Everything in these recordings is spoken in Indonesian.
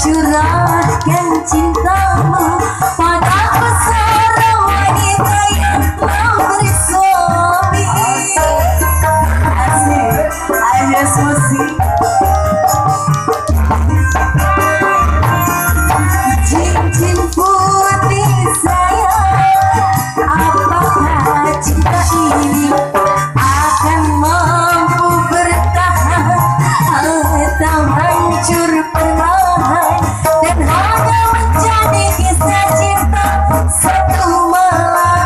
Curahkan cintamu pada pesara wanita yang telah bersuami. Asik, alias musik. Cincin putih sayang, apakah cinta ini akan mampu bertahan atau hancur perlahan? Dan hanya menjadi kisah cinta satu malam.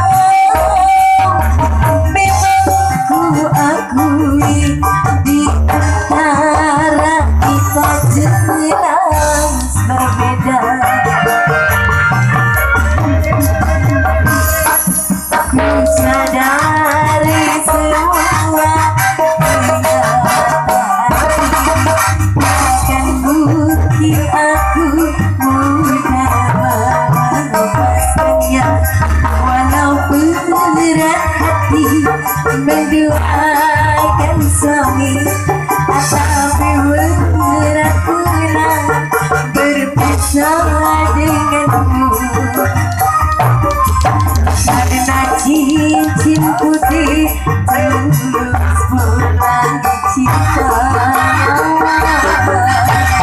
Memang ku akui di antara kita jelas berbeda. Ku sadari semua akan mungkin aku mudah melepaskannya, walaupun berat hati mendoakan suami, tapi berat pula berpisah denganmu. Karena cincin putih tulus pulang cinta.